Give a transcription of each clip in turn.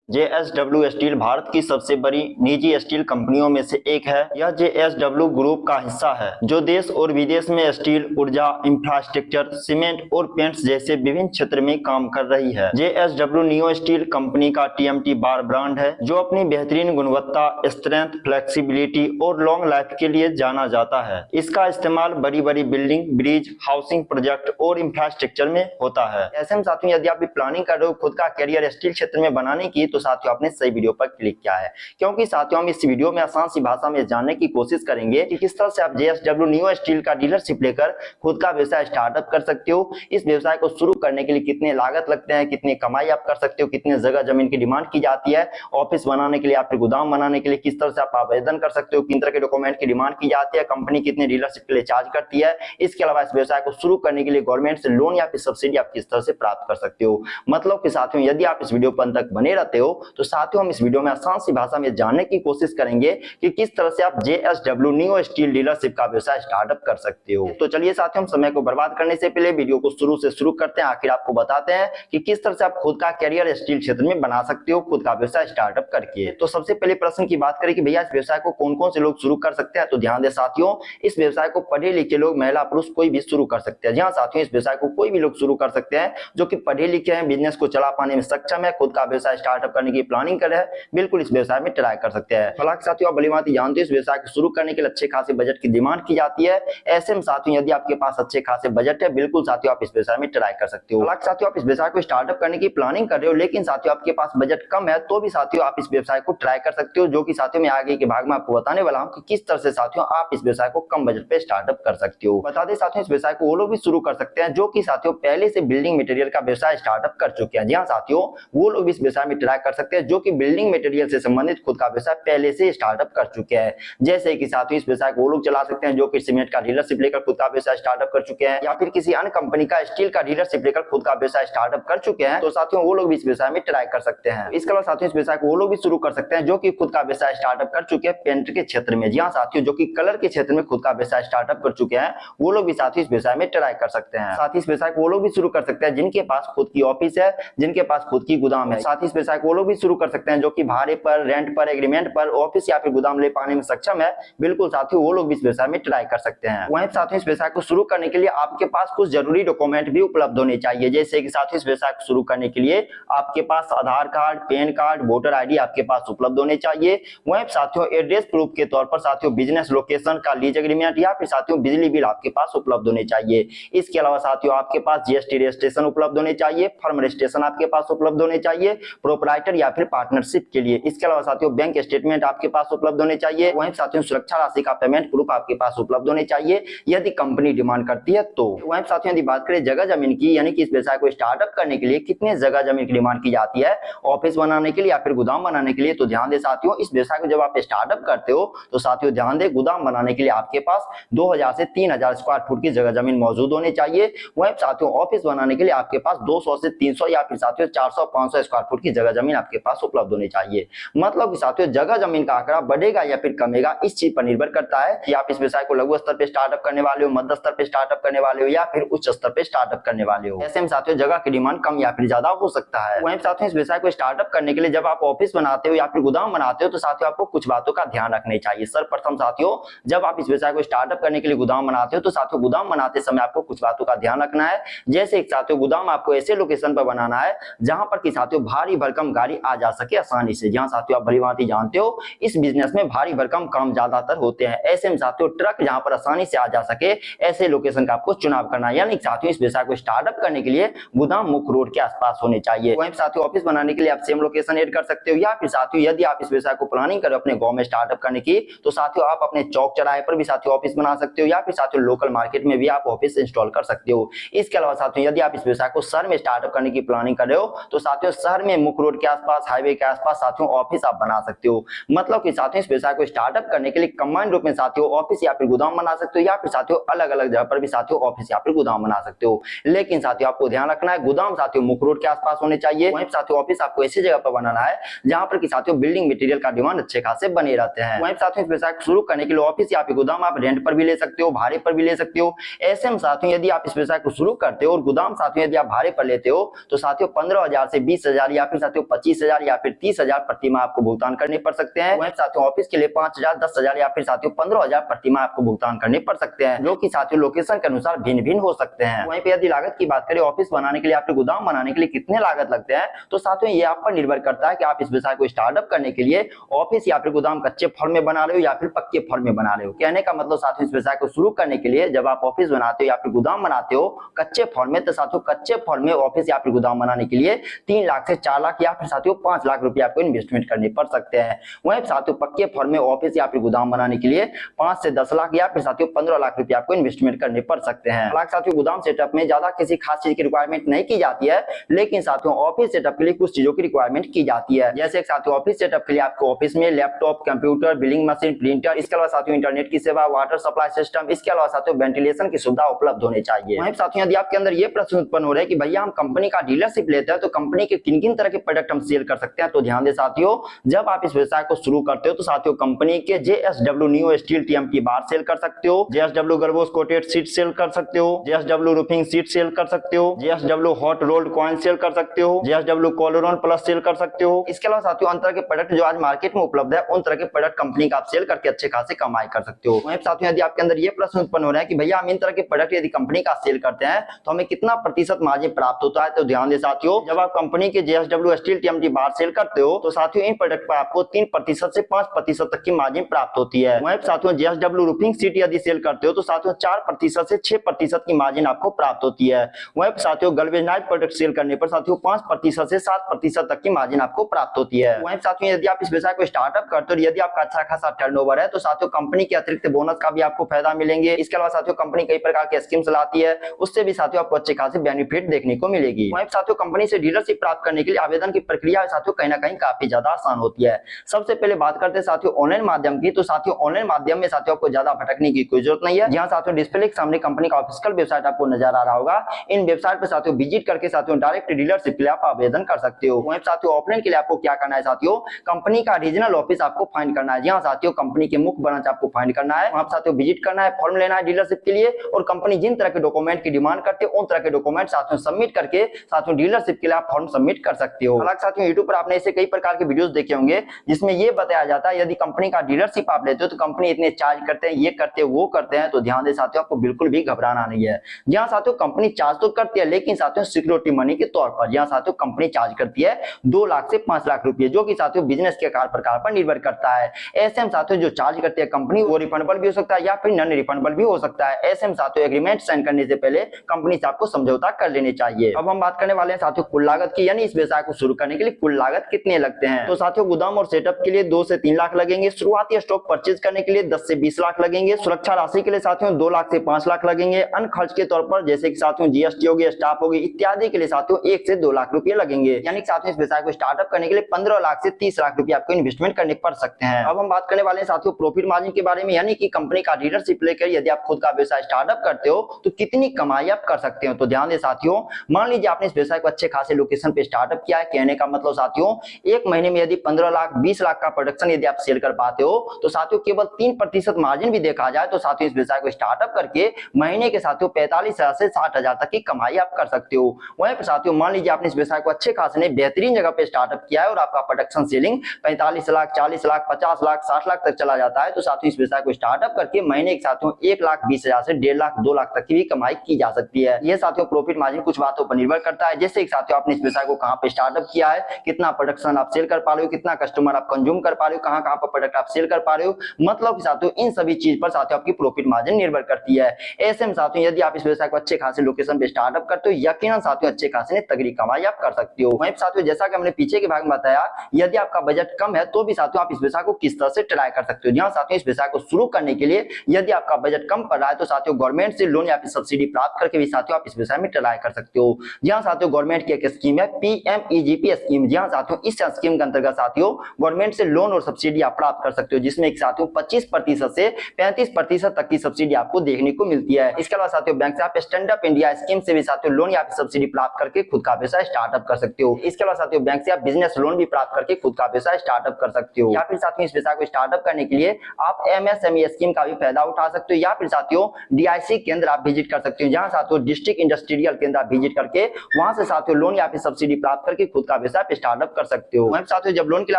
JSW steel Bharat की सबसे बड़ी निजी स्टील कंपनियों में से एक है। यह जेएसडब्ल्यू ग्रुप का हिस्सा है जो देश और विदेश में स्टील, ऊर्जा, इंफ्रास्ट्रक्चर, सीमेंट और पेंट्स जैसे विभिन्न क्षेत्र में काम कर रही है। जेएसडब्ल्यू नियो स्टील कंपनी का टीएमटी बार ब्रांड है जो अपनी बेहतरीन गुणवत्ता, स्ट्रेंथ, फ्लेक्सिबिलिटी और लॉन्ग लाइफ के लिए जाना जाता है। इसका इस्तेमाल बड़ी बड़ी बिल्डिंग, ब्रिज, हाउसिंग प्रोजेक्ट और इंफ्रास्ट्रक्चर में होता है। ऐसे में साथियों, यदि आप भी प्लानिंग कर रहे हो खुद का करियर स्टील क्षेत्र में बनाने की, तो साथियों आपने सही वीडियो पर क्लिक किया है, क्योंकि साथियों हम इस वीडियो में आसान सी भाषा में जानने की कोशिश करेंगे कि किस तरह से आप जेएसडब्ल्यू नियो स्टील का डीलरशिप लेकर खुद का व्यवसाय स्टार्टअप कर सकते हो। इस व्यवसाय को शुरू करने के लिए कितने लागत लगते हैं, कितनी कमाई आप कर सकते हो, कितने जगह जमीन की डिमांड की जाती है, ऑफिस बनाने के लिए या फिर गोदाम बनाने के लिए किस तरह से आप आवेदन कर सकते हो, किन तरह के डॉक्यूमेंट की डिमांड की जाती है, कंपनी कितने डीलरशिप के लिए चार्ज करती है। इसके अलावा इस व्यवसाय को शुरू करने के लिए गवर्नमेंट से लोन या फिर सब्सिडी आप किस तरह से प्राप्त कर सकते हो। मतलब कि साथियों यदि आप इस वीडियो पर अंत तक बने रहते हो तो साथियों हम इस वीडियो में आसान सी भाषा में जानने की कोशिश करेंगे कि किस तरह से आप जेएसडब्ल्यू नियो स्टील डीलरशिप का व्यवसाय स्टार्टअप कर सकते हो। तो चलिए साथियों, हम समय को बर्बाद करने से पहले वीडियो को शुरू से शुरू करते हैं, आखिर आपको बताते हैं कि किस तरह से आप खुद का करियर स्टील क्षेत्र में बना सकते हो खुद का व्यवसाय स्टार्टअप करके। तो सबसे पहले प्रश्न की बात करें कि भैया इस व्यवसाय को कौन कौन से लोग शुरू कर सकते हैं, तो ध्यान दें साथियों, इस व्यवसाय को पढ़े लिखे लोग, महिला पुरुष कोई भी शुरू कर सकते हैं। जी हाँ साथियों, इस व्यवसाय को कोई भी लोग शुरू कर सकते हैं जो कि पढ़े लिखे हैं, बिजनेस को चला पाने में सक्षम है, खुद का व्यवसाय स्टार्टअप करने की प्लानिंग कर रहे हैं, बिल्कुल इस व्यवसाय में ट्राई कर सकते हैं। हालांकि साथियों आप भलीभांति जानते हो इस व्यवसाय को शुरू करने के लिए अच्छे खासे बजट की डिमांड की जाती है। ऐसे में साथियों यदि आपके पास अच्छे खासे बजट है, बिल्कुल साथियों आप इस व्यवसाय में ट्राई कर सकते हो। हालांकि साथियों आप इस व्यवसाय को स्टार्टअप करने की प्लानिंग कर रहे हो, लेकिन साथियों आपके पास बजट कम है, तो भी साथियों आप इस व्यवसाय को ट्राई कर सकते हो, जो कि साथियों मैं आगे के भाग में आपको बताने वाला हूं कि किस तरह से साथियों आप इस व्यवसाय को कम बजट पे स्टार्टअप कर सकते हो। बता दें साथियों इस व्यवसाय को वो लोग भी शुरू कर सकते हैं जो कि साथियों पहले से बिल्डिंग मटेरियल का व्यवसाय स्टार्टअप कर चुके हैं। जी हाँ साथियों, वो लोग भी इस व्यवसाय में ट्राई कर सकते हैं जो कि बिल्डिंग मटेरियल से संबंधित खुद का व्यवसाय पहले से स्टार्टअप कर चुके हैं। जैसे कि साथियों इस व्यवसाय को वो लोग चला सकते हैं जो कि सीमेंट का डीलरशिप लेकर खुद का व्यवसाय स्टार्टअप कर चुके हैं, या फिर किसी अन्य कंपनी का स्टील का डीलरशिप लेकर खुद का व्यवसाय स्टार्टअप कर चुके हैं, तो साथियों वो लोग भी इस व्यवसाय में ट्राई कर सकते हैं। इसके अलावा साथियों इस व्यवसाय को वो लोग भी शुरू कर सकते हैं जो कि खुद का व्यवसाय स्टार्टअप कर चुके हैं पेंट के क्षेत्र में। जी हाँ साथियों, जो कि कलर के क्षेत्र में खुद का व्यवसाय स्टार्टअप कर चुके हैं, वो लोग भी साथियों इस व्यवसाय में ट्राई कर सकते हैं। साथ ही इस व्यवसाय को वो लोग भी शुरू कर सकते हैं जिनके पास खुद की ऑफिस है, जिनके पास खुद की गोदाम है। साथ ही इस व्यवसाय को वो लोग भी शुरू कर सकते हैं जो कि भाड़े पर, रेंट पर, एग्रीमेंट पर ऑफिस या फिर गोदाम ले पाने में सक्षम है, बिल्कुल साथियों वो लोग भी इस व्यवसाय में ट्राई कर सकते हैं। वहीं साथियों इस व्यवसाय को शुरू करने के लिए आपके पास कुछ जरूरी डॉक्यूमेंट भी उपलब्ध होने चाहिए। जैसे कि साथियों इस व्यवसाय को शुरू करने के लिए आपके पास Aadhaar card, PAN card, voter ID आपके पास उपलब्ध होने चाहिए। वहीं साथियों एड्रेस प्रूफ के तौर पर साथियों बिजनेस लोकेशन का लीज एग्रीमेंट या फिर साथियों बिजली बिल आपके पास उपलब्ध होने चाहिए। इसके अलावा साथियों आपके पास जीएसटी रजिस्ट्रेशन उपलब्ध होने चाहिए, फर्म रजिस्ट्रेशन आपके पास उपलब्ध होने चाहिए प्रोप्राइटर या फिर पार्टनरशिप के लिए। इसके अलावा साथियों बैंक स्टेटमेंट आपके पास उपलब्ध होने चाहिए। वहीं साथियों सुरक्षा राशि का पेमेंट प्रूफ आपके पास उपलब्ध होने चाहिए यदि कंपनी डिमांड करती है तो। वहीं साथियों यदि बात करें जगह जमीन की, यानी कि इस व्यवसाय को स्टार्टअप करने के लिए कितने जगह जमीन की डिमांड की जाती है ऑफिस बनाने के लिए या फिर गोदाम बनाने के लिए, तो ध्यान दें साथियों इस व्यवसाय को जब आप स्टार्टअप करते हो तो साथियों ध्यान दें गोदाम बनाने के लिए आपके पास 2000 से 3000 स्क्वायर फुट की जगह जमीन मौजूद होनी चाहिए। वहीं साथियों ऑफिस बनाने के लिए आपके पास 200 से 300 या फिर साथियों 400-500 स्क्वायर फुट की जगह जमीन आपके पास उपलब्ध होनी चाहिए। मतलब कि साथियों जगह जमीन का आंकड़ा बढ़ेगा या फिर कमेगा इस चीज पर निर्भर करता है कि आप इस व्यवसाय को लघु स्तर पे स्टार्टअप करने वाले हो, मध्य स्तर पे स्टार्टअप करने वाले हो या फिर उच्च स्तर पे स्टार्टअप करने वाले हो। ऐसे में साथियों जगह की डिमांड कम या फिर ज्यादा हो सकता है। वहीं साथियों इस व्यवसाय को स्टार्टअप करने के लिए जब आप ऑफिस बनाते हो या फिर गोदाम बनाते हो तो साथियों आपको कुछ बातों का ध्यान रखना चाहिए। सर्वप्रथम साथियों जब आप इस व्यवसाय को स्टार्टअप करने के लिए गोदाम बनाते हो तो साथियों गोदाम बनाते समय आपको कुछ बातों का ध्यान रखना है। जैसे एक साथियों गोदाम आपको ऐसे लोकेशन पर बनाना है जहां पर कि साथियों भारी भरकम गाड़ी आ जा सके आसानी से। जहां साथियों आप भलीभांति जानते हो इस बिजनेस में भारी भरकम काम ज्यादातर होते हैं। ऐसे में साथियों ट्रक जहां पर आसानी से आ जा सके ऐसे लोकेशन का आपको चुनाव करना है। यानी साथियों इस व्यवसाय को स्टार्टअप करने के लिए गोदाम मुख्य रोड के आसपास होने चाहिए। वहीं साथियों ऑफिस बनाने के लिए आप सेम लोकेशन ऐड कर सकते हो, या फिर साथियों यदि आप इस व्यवसाय को प्लानिंग करें अपने गांव में स्टार्टअप करने की तो साथियों आप अपने चौक चौराहे पर भी साथियों ऑफिस बना सकते हो, या फिर साथियों लोकल मार्केट में भी आप ऑफिस इंस्टॉल कर सकते हो। इसके अलावा साथियों यदि आप इस व्यवसाय को शहर में स्टार्टअप करने की प्लानिंग कर रहे हो तो साथियों शहर में मुख्य रोड के आसपास, हाईवे के आसपास साथियों ऑफिस आप बना सकते हो। मतलब कि साथियों इस व्यवसाय को स्टार्टअप करने के लिए कंबाइंड रूप में साथियों ऑफिस या फिर गोदाम बना सकते हो, या फिर साथियों अलग अलग जगह पर भी साथियों ऑफिस या फिर गोदाम बना सकते हो। लेकिन साथियों आपको ध्यान रखना है गोदाम साथियों मुख्य रोड के आसपास होने चाहिए। वहीं साथियों ऑफिस आपको ऐसी जगह पर बनाना है जहां पर कि साथियों बिल्डिंग मटेरियल का डिमांड अच्छे खासे बने रहते हैं। वहीं साथियों इस व्यवसाय को शुरू करने के लिए ऑफिस या फिर गोदाम आप रेंट पर भी ले सकते हो, भाड़े पर भी ले सकते हो। ऐसे में साथियों यदि आप इस व्यवसाय को शुरू करते हो और गोदाम साथियों यदि आप भाड़े पर लेते हो तो साथियों 15,000 से 20,000 या फिर साथियों 25,000 या फिर 30,000 प्रति माह आपको भुगतान करने पड़ सकते हैं। वहीं साथियों ऑफिस के लिए 5,000, 10,000 या फिर साथियों 15,000 प्रति माह आपको भुगतान करने पड़ सकते हैं, जो कि साथियों लोकेशन के अनुसार भिन्न भिन्न हो सकते हैं। वहीं पे यदि लागत की बात करें ऑफिस बनाने के लिए, आपके गोदाम बनाने के लिए कितने लागत लगते हैं, तो साथियों ये आप पर निर्भर करता है कि आप इस व्यवसाय को स्टार्टअप करने के लिए ऑफिस या फिर गोदाम कच्चे फॉर्म में बना रहे हो या फिर पक्के फॉर्म में बना रहे हो। कहने का मतलब साथियों इस व्यवसाय को शुरू करने के लिए जब आप ऑफिस बनाते हो या फिर गोदाम बनाते हो कच्चे फॉर्म में, तो साथियों कच्चे फॉर्म में ऑफिस या फिर गोदाम बनाने के लिए 3 लाख से 4 लाख या फिर साथियों 5 लाख रुपए आपको इन्वेस्टमेंट करने पड़ सकते हैं। वहीं साथियों पक्के फॉर्म में ऑफिस या फिर गोदाम बनाने के लिए 5 से 10 लाख या फिर साथियों 15 लाख रुपए आपको इन्वेस्टमेंट करने पड़ सकते हैं। हालांकि साथियों गोदाम सेटअप में ज्यादा किसी खास चीज की रिक्वायरमेंट नहीं की जाती है, लेकिन साथियों ऑफिस सेटअप के लिए कुछ चीजों की रिक्वायरमेंट की जाती है। जैसे साथियों ऑफिस सेटअप के लिए आपको ऑफिस में laptop, computer, billing machine, printer, इसके अलावा साथियों इंटरनेट की सेवा, वाटर सप्लाई सिस्टम, इसके अलावा साथियों वेंटिलेशन की सुविधा उपलब्ध होनी चाहिए। वहीं साथियों यदि आपके अंदर ये प्रश्न उत्पन्न हो रहा है कि भैया हम कंपनी का डीलरशिप लेते हैं तो कंपनी के किन किन तरह के प्रोडक्ट हम सेल कर सकते हैं, तो ध्यान दें साथियों, जब आप इस व्यवसाय को शुरू करते हो तो साथियों कंपनी के JSW neo steel TMT bar sale कर सकते हो, JSW गर्बोस कोटेड सीट सेल कर सकते हो, JSW रूफिंग सीट सेल कर सकते हो, JSW hot rolled coil sale कर सकते हो, JSW कोलोरॉन प्लस सेल कर सकते हो। इसके अलावा साथियों अंतर के प्रोडक्ट जो आज मार्केट में उपलब्ध है उन तरह के प्रोडक्ट कंपनी का आप सेल करके अच्छे खासे कमाई कर सकते हो। वहीं साथियों यदि आपके अंदर ये प्रश्न उत्पन्न हो रहा है कि भैया हम इन तरह के प्रोडक्ट यदि कंपनी का सेल करते हैं तो हमें कितना प्रतिशत मार्जिन प्राप्त होता है, तो ध्यान दें साथियों, जब आप कंपनी के JSW steel TMT bar sale करते हो तो साथियों इन प्रोडक्ट पर आपको 3% से 5% तक की मार्जिन प्राप्त होती है। वहीं साथियों JSW रूफिंग सीट यदि सेल करते हो तो साथियों 4% से 6% की मार्जिन आपको प्राप्त होती है। वहीं साथियों गैल्वेनाइज्ड प्रोडक्ट सेल करने पर साथियों 5% से 7% तक की मार्जिन आपको प्राप्त होती है। वहीं साथियों यदि आप इस व्यवसाय को स्टार्टअप करते हो, यदि आपका अच्छा खासा टर्नओवर है तो साथियों कंपनी के अतिरिक्त बोनस का भी आपको फायदा मिलेंगे। इसके अलावा साथियों कंपनी कई प्रकार की स्कीम चलाती है, उससे भी साथियों आपको अच्छे खासे बेनिफिट देखने को मिलेगी। वहीं साथियों कंपनी से डीलरशिप प्राप्त करने के लिए आवेदन की प्रक्रिया साथियों कहीं ना कहीं काफी ज्यादा आसान होती है। सबसे पहले बात करते हैं साथियों ऑनलाइन माध्यम की, तो साथियों ऑनलाइन माध्यम में साथियों आपको ज्यादा भटकने की कोई जरूरत नहीं है। जहां साथियों डिस्प्ले के सामने कंपनी का ऑफिशियल वेबसाइट आपको नजर आ रहा होगा, इन वेबसाइट पर साथियों विजिट करके साथियों डायरेक्ट डीलरशिप के लिए आप आवेदन कर सकते हो। वहीं साथियों ऑफलाइन के लिए आपको क्या करना है साथियों, कंपनी का रीजनल ऑफिस आपको फाइंड करना है। जहां साथियों कंपनी के मुख्य ब्रांच आपको फाइंड करना है, वहां साथियों विजिट करना है, फॉर्म लेना है डीलरशिप के लिए, और कंपनी जिन तरह के डॉक्यूमेंट की डिमांड करते हैं उन तरह के डॉक्यूमेंट साथियों सबमिट करके साथियों डीलरशिप के लिए आप फॉर्म सबमिट कर सकते हो। हालांकि साथियों यूट्यूब पर आपने ऐसे कई प्रकार के वीडियोस देखे होंगे जिसमें ये बताया जाता है यदि कंपनी का डीलरशिप आप लेते हो तो कंपनी इतने चार्ज करते हैं, ये करते हैं, वो करते हैं, तो ध्यान दे साथियों आपको बिल्कुल भी घबराना नहीं है। जहां साथियों कंपनी चार्ज तो करती है लेकिन साथियों सिक्योरिटी मनी के तौर पर, जहां साथियों कंपनी चार्ज करती है 2 लाख से 5 लाख रुपए, जो कि साथियों बिजनेस के आकार प्रकार पर निर्भर करता है। ऐसे में साथियों जो चार्ज करती है कंपनी वो रिफंडेबल भी हो सकता है या फिर नॉन रिफंडेबल भी हो सकता है। ऐसे में साथियों एग्रीमेंट साइन करने से पहले कंपनी से आपको समझौता कर लेने चाहिए। अब हम बात करने वाले हैं साथियों कुल लागत की, यानी इस व्यवसाय को शुरू करने के लिए कुल लागत कितने लगते हैं। तो साथियों गोदाम और सेटअप के लिए 2 से 3 लाख लगेंगे, शुरुआती स्टॉक परचेज करने के लिए 10 से 20 लाख लगेंगे, सुरक्षा राशि के लिए साथियों 2 लाख से 5 लाख लगेंगे, अन्य खर्च के तौर पर जैसे कि साथियों जीएसटी होगी, स्टाफ होगी इत्यादि के लिए साथियों 1 से 2 लाख रुपए लगेंगे। यानी कि साथियों इस व्यवसाय को स्टार्टअप करने के लिए 15 लाख से 30 लाख रुपए आपको इन्वेस्टमेंट करने पड़ सकते हैं। अब हम बात करने वाले हैं साथियों प्रॉफिट मार्जिन के बारे में, यानी कि कंपनी का डीलरशिप लेकर यदि आप खुद का व्यवसाय स्टार्टअप करते हो तो कितनी कमाई आप कर सकते हो। तो ध्यान दें साथियों, मान लीजिए आपने इस व्यवसाय को अच्छे खासे लोकेशन पे स्टार्टअप किया है, कहने का मतलब साथियों एक महीने में यदि 15 लाख 20 लाख का प्रोडक्शन यदि आप सेल कर पाते हो तो साथियों केवल 3% मार्जिन भी देखा जाए तो साथियों इस व्यवसाय को स्टार्टअप करके महीने के साथियों 45,000 से 60,000 तक की कमाई आप कर सकते हो। वहीं पर साथियों मान लीजिए आपने इस व्यवसाय को अच्छे खासे बेहतरीन जगह पे स्टार्टअप किया है और आपका प्रोडक्शन सेलिंग 45 लाख 40 लाख 50 लाख 60 लाख तक चला जाता है, तो साथियों इस व्यवसाय को स्टार्टअप करके महीने के साथियों 1,20,000 से 1.5 लाख 2 लाख तक की भी कमाई की जा सकती है। यह साथियों प्रॉफिट मार्जिन कुछ बातों पर निर्भर करता है, जैसे कि साथियों आपने इस व्यवसाय को कहां पे स्टार्टअप किया है, कितना प्रोडक्शन आप सेल कर पा रहे हो, कितना कस्टमर आप कंज्यूम कर पा रहे हो, कहां पर प्रोडक्ट आप सेल कर पा रहे हो, मतलब साथियों इन सभी चीज पर साथियों आपकी प्रॉफिट मार्जिन निर्भर करती है। ऐसे में साथियों यदि आप इस व्यवसाय को अच्छे खासे लोकेशन पे स्टार्टअप करते हो यकीनन साथियों अच्छे खासे तगड़ी कमाई आप कर सकते हो। वहीं साथियों जैसा कि हमने पीछे के भाग में बताया, यदि आपका बजट कम है तो भी साथियों आप इस व्यवसाय को किस तरह से ट्राई कर सकते हो। जहां साथियों इस व्यवसाय को शुरू करने के लिए यदि आपका बजट कम पड़ रहा है तो साथियों गवर्नमेंट से लोन या फिर सब्सिडी प्राप्त करके भी साथियों आप इस व्यवसाय में ट्राई कर सकते हो। जहां साथियों गवर्नमेंट की एक स्कीम है PMEGP स्कीम, जहां साथियों इस स्कीम के अंतर्गत साथियों गवर्नमेंट से लोन और सब्सिडी आप प्राप्त कर सकते हो, जिसमें साथियों 25% से 35% तक की सब्सिडी आपको देखने को मिलती है। इसके अलावा साथियों बैंक से आप स्टैंड अप इंडिया स्कीम से भी साथियों लोन या फिर सब्सिडी प्राप्त करके खुद का व्यवसाय स्टार्टअप कर सकते हो। इसके अलावा साथियों बैंक से आप बिजनेस लोन भी प्राप्त करके खुद का व्यवसाय स्टार्टअप कर सकते हो। या फिर साथियों इस व्यवसाय को स्टार्टअप करने के लिए आप MSME स्कीम का भी फायदा उठा सकते हो, या फिर साथियों DIC केंद्र आप विजिट कर सकते हो, जहां साथियों डिस्ट्रिक्ट इंडस्ट्रियल केंद्र आप विजिट करके वहां से साथियों लोन या फिर सब्सिडी प्राप्त करके खुद का व्यवसाय आप स्टार्टअप कर सकते हो। वहीं साथियों जब लोन के लिए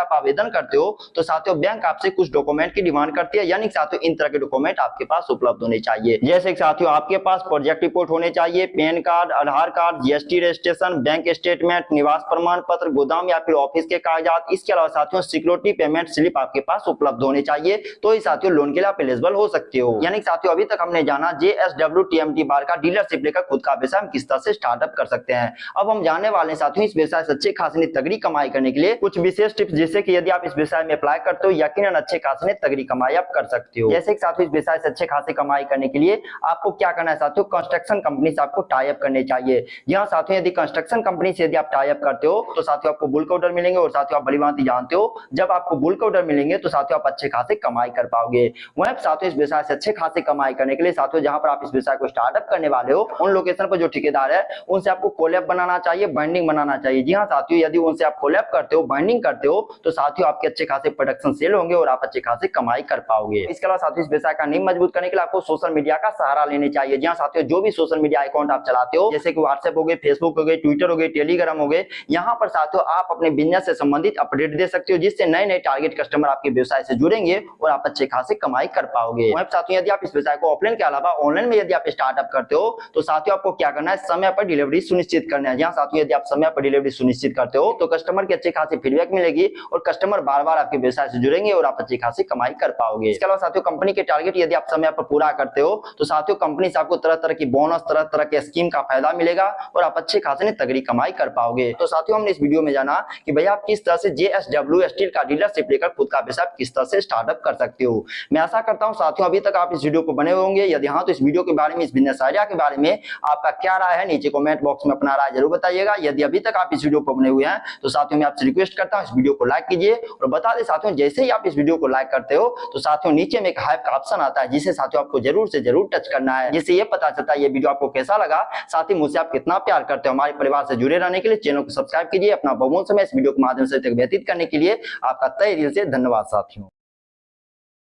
आप आवेदन करते हो तो साथियों बैंक आपसे कुछ डॉक्यूमेंट की डिमांड करती है, यानी साथियों इन तरह के डॉक्यूमेंट आपके पास उपलब्ध होने चाहिए। जैसे साथियों आपके पास प्रोजेक्ट रिपोर्ट होने चाहिए, PAN card, Aadhaar card, GST registration, bank statement, निवास प्रमाण पत्र, गोदाम या फिर ऑफिस के कागजात। इसके अलावा साथियों सिक्योरिटी पेमेंट स्लिप आपके पास उपलब्ध होने चाहिए, तो ही साथियों लोन के लिए आप एलिजिबल हो सकते हो। यानी साथियों अभी तक हमने जाना JSW TMT बार का डीलरशिप लेकर खुद का व्यवसाय हम किस तरह से स्टार्टअप कर सकते हैं। अब हम जानने वाले हैं साथियों इस व्यवसाय से अच्छे खासी तगड़ी कमाई करने के लिए कुछ विशेष टिप्स, जिससे कि यदि आप इस व्यवसाय में अप्लाई करते हो यकीनन अच्छे खासी तगड़ी कमाई आप कर सकते हो। जैसे कि साथियों इस व्यवसाय से अच्छे खासी कमाई करने के लिए आपको क्या करना है साथियों, कंस्ट्रक्शन कंपनी से आपको टाई अप करने चाहिए। यहाँ साथियों यदि कंस्ट्रक्शन कंपनी से यदि आप टाई अप करते हो तो साथियों आपको बुल्क ऑर्डर मिलेंगे, और साथियों आप भलीभांति जानते हो जब आपको बुल्क ऑर्डर मिलेंगे तो साथियों आप अच्छे खासे कमाई कर पाओगे। वहीं साथियों इस व्यवसाय से अच्छे खासे कमाई करने के लिए साथियों जहां पर आप इस व्यवसाय को स्टार्टअप करने वाले हो उन लोकेशन पर जो ठेकेदार है उनसे आपको कोलैब बनाना चाहिए, बाइंडिंग बनाना चाहिए। जी हाँ साथियों यदि उनसे आप कोलैब करते हो, बाइंडिंग करते हो तो साथियों आपके अच्छे खासे प्रोडक्शन सेल होंगे और आप अच्छे खासे कमाई कर पाओगे। इसके अलावा साथियों इस व्यवसाय का नींव मजबूत करने के लिए आपको सोशल मीडिया का सहारा लेने चाहिए। जी हाँ साथियों जो भी सोशल मीडिया अकाउंट आप चलाते हो, जैसे कि व्हाट्सएप हो गए, फेसबुक हो गए, ट्विटर हो गए, टेलीग्राम हो गए, यहाँ पर साथियों आप अपने बिजनेस से संबंधित अपडेट दे सकते हो, जिससे नए नए टारगेट कस्टमर आपके व्यवसाय से जुड़ेंगे और आप अच्छे खासे कमाई कर पाओगे। वहीं साथियों यदि आप इस व्यवसाय को ऑफलाइन के अलावा ऑनलाइन में यदि आप स्टार्टअप करते हो तो साथियों आपको क्या करना है, समय पर डिलीवरी सुनिश्चित करना है। जहां साथियों यदि आप समय पर डिलीवरी सुनिश्चित करते हो तो कस्टमर की अच्छी खासी फीडबैक मिलेगी और कस्टमर बार बार आपके व्यवसाय से जुड़ेंगे और आप अच्छी खासी कमाई कर पाओगे। इसके अलावा साथियों कंपनी के टारगेट यदि आप समय पर पूरा करते हो तो साथियों कंपनी से आपको तरह तरह की बोनस, तरह तरह के स्कीम का फायदा मिलेगा और आप अच्छे खासे तगड़ी कमाई कर पाओगे। तो साथियों हमने इस वीडियो में जाना कि भैया आप किस तरह से JSW स्टील का डीलरशिप लेकर खुद का व्यवसाय किस तरह से स्टार्टअप कर सकते हो। मैं आशा करता हूं साथियों अभी तक आप इस वीडियो को बने होंगे। यदि हाँ तो इस वीडियो के बारे में, इस बिजनेस आइडिया के बारे में आपका क्या राय है नीचे कमेंट बॉक्स में अपना राय जरूर बताइएगा। यदि अभी तक आप इस वीडियो पर बने हुए हैं तो साथियों मैं आपसे रिक्वेस्ट करता हूं इस वीडियो को लाइक कीजिए और बता दें साथियों जैसे ही आप इस वीडियो को लाइक करते हो तो साथियों नीचे में एक हाइप का ऑप्शन आता है, जिसे साथियों आपको जरूर से जरूर टच करना है, जिससे ये पता चलता है ये वीडियो आपको कैसा लगा। साथ ही मुझसे आप कितना प्यार करते हो। हमारे परिवार से जुड़े रहने के लिए चैनल को सब्सक्राइब कीजिए। अपना बहुमूल्य समय इस वीडियो के माध्यम से व्यतीत करने के लिए आपका तहे दिल से धन्यवाद साथियों।